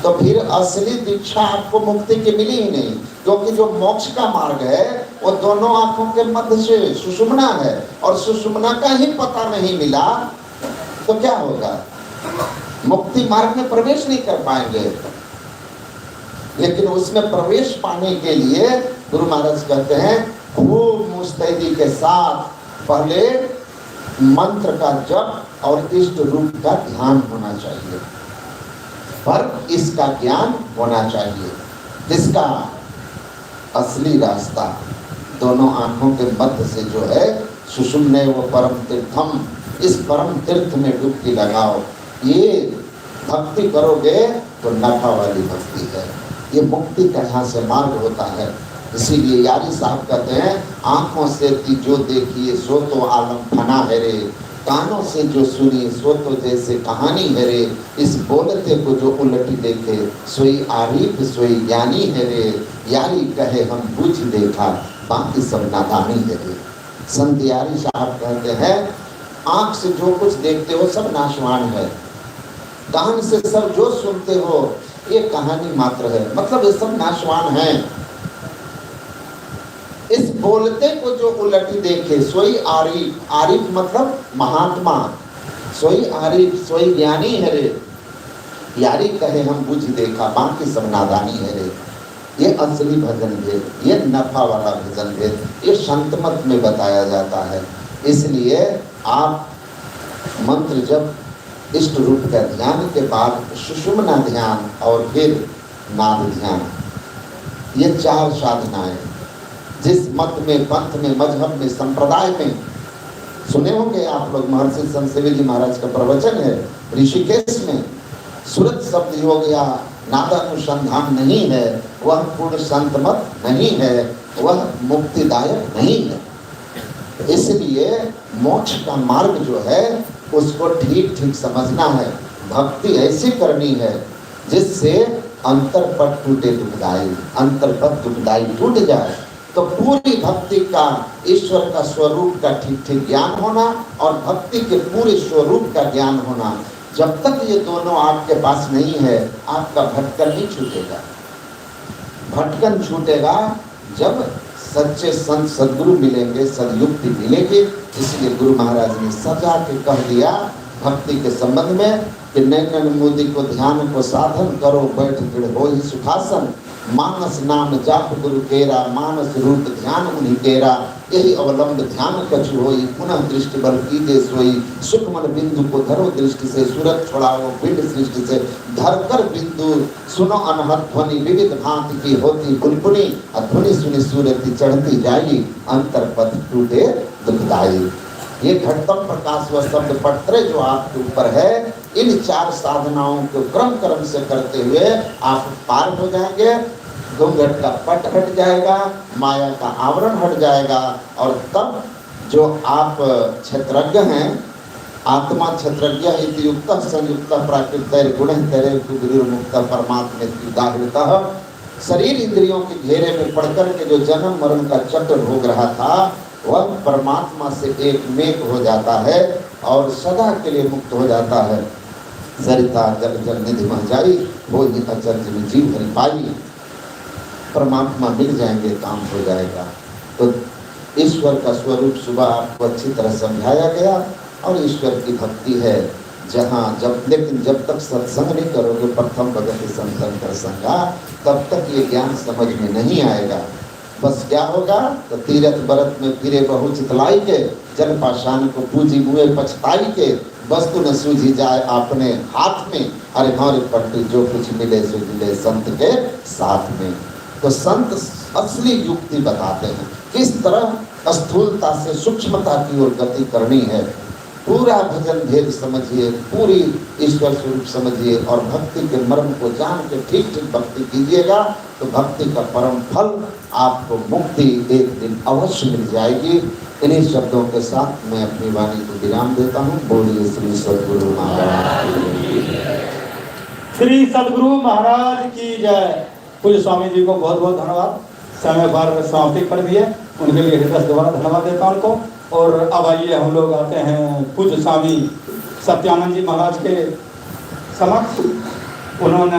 तो फिर असली दीक्षा आपको मुक्ति की मिली ही नहीं, क्योंकि जो मोक्ष का मार्ग है वो दोनों आंखों के मध्य से सुषुम्ना है, और सुषुम्ना का ही पता नहीं मिला तो क्या होगा? मुक्ति मार्ग में प्रवेश नहीं कर पाएंगे। लेकिन उसमें प्रवेश पाने के लिए गुरु महाराज कहते हैं खूब मुस्तैदी के साथ पहले मंत्र का जप और इष्ट रूप का ध्यान होना चाहिए, पर इसका ज्ञान होना चाहिए। जिसका असली रास्ता दोनों आंखों के मध्य से जो है सुषुम्ने व परम तीर्थम, इस परम तीर्थ में डुबकी लगाओ। ये भक्ति करोगे तो नफा वाली भक्ति है, ये मुक्ति का यहाँ से मार्ग होता है। इसीलिए यारी साहब कहते हैं आंखों से जो देखिए सो तो आलम फना है रे, कानों से जो सुनी सो तो जैसे कहानी है रे, इस बोलते को जो उलटी देखे सोई आरिफ सोई ज्ञानी है रे, यारी कहे हम बुझ देखा बाकी सब नादानी है रे। संत यारी साहब कहते हैं आंख से जो कुछ देखते हो सब नाशवान है, कान से सब जो सुनते हो ये कहानी मात्र है, मतलब ये सब नाशवान है। इस बोलते को जो उलटी देखे सोई आरिफ, आरिफ मतलब महात्मा, सोई आरिफ सोई ज्ञानी है रे, यारी कहे हम बुझ देखा बाकी सब नादानी है रे। ये असली भजन भेद, ये नफा वाला भजन भेद, ये संत मत में बताया जाता है। इसलिए आप मंत्र जब इष्ट रूप का ध्यान के बाद सुषुम्ना ध्यान और फिर नाद ध्यान, ये चार साधनाएं जिस मत में, पंथ में, मजहब में, संप्रदाय में सुने होंगे आप लोग। महर्षि संत सेवी जी महाराज का प्रवचन है ऋषिकेश में, सूरत शब्द हो गया, नादानुसंधान नहीं है, वह पूर्ण संत मत नहीं है, वह मुक्तिदायक नहीं है। इसलिए मोक्ष का मार्ग जो है उसको ठीक ठीक समझना है। भक्ति ऐसी करनी है जिससे अंतरपट टूटे दुखदाई, अंतरपट दुखदाई टूट जाए, तो पूरी भक्ति का ईश्वर का स्वरूप का ठीक ठीक ज्ञान होना और भक्ति के पूरे स्वरूप का ज्ञान होना। जब तक ये दोनों आपके पास नहीं है आपका भटकन नहीं छूटेगा। भटकन छूटेगा जब सच्चे संत सदगुरु मिलेंगे, सदयुक्ति मिलेगी। इसलिए गुरु महाराज ने सजा के कह दिया भक्ति के संबंध में कि नैनन मोदी को ध्यान को साधन करो, बैठ दृढ़ हो ही सुखासन, मानस नाम जाप गुरु केरा, मानस रूप ध्यान उन्हीं केरा, यही अवलंब ध्यान कछु होई, पुनः दृष्टि बल कीजे सोई, सुख मन बिंदु को धरो दृष्टि से, सूरत छुड़ाओ पिंड सृष्टि से, धरकर बिंदु सुनो अनहद ध्वनि, विविध भांति की होती बुलबुली, ध्वनि सुनी सूरति चढ़ती जाई, अंतर पथ टूटे दुखदाई। ये घटतम प्रकाश व शब्द पत्र जो आपके ऊपर है, इन चार साधनाओं को क्रम क्रम से करते हुए आप पार हो जाएंगे। घूंघट का पट हट जाएगा, माया का आवरण हट जाएगा, और तब जो आप क्षेत्रज्ञ हैं, आत्मा क्षेत्रज्ञ इति युक्तः संयुक्तः प्राकृतैर गुणैः तैरैः गुरुर्मुक्तः परमात्मेति उदाहृतः। शरीर इंद्रियों के घेरे में पड़कर के जो जन्म मरण का चक्र भोग रहा था वह परमात्मा से एक मेक हो जाता है और सदा के लिए मुक्त हो जाता है। सरिता जल जल निधि मह जाई, वो ही अचल में जीव हरि पाई। परमात्मा मिल जाएंगे, काम हो जाएगा। तो ईश्वर का स्वरूप सुबह आपको अच्छी तरह समझाया गया, और ईश्वर की भक्ति है जहाँ लेकिन जब तक सत्संग नहीं करोगे, प्रथम भगति संतन कर संगा, तब तक ये ज्ञान समझ में नहीं आएगा। बस क्या होगा तो तीरथ बरत में फिरे बहु चितलाई के, जल पाषाण को पूजी मुए पछताई के, वस्तु न सूझी जाए अपने हाथ में, अरे हमारे पट्टी जो कुछ मिले सो मिले संत के साथ में। तो संत असली युक्ति बताते हैं किस तरह स्थूलता से सूक्ष्मता की ओर गति करनी है। पूरा भजन भेद समझिए, पूरी ईश्वर स्वरूप समझिए, और भक्ति के मर्म को जान के ठीक ठीक भक्ति कीजिएगा, तो भक्ति का परम फल आपको मुक्ति एक दिन अवश्य मिल जाएगी। इन्हीं शब्दों के साथ मैं अपनी वाणी को विराम देता हूँ। बोलिए श्री सद्गुरु महाराज की जय। श्री सद्गुरु महाराज की जय। पूज्य स्वामी जी को बहुत बहुत धन्यवाद, समय पर समाप्ति कर दिए, उनके लिए हृदय से दोबारा धन्यवाद देता हूँ उनको। और अब आइए हम लोग आते हैं पूज्य स्वामी सत्यानंद जी महाराज के समक्ष। उन्होंने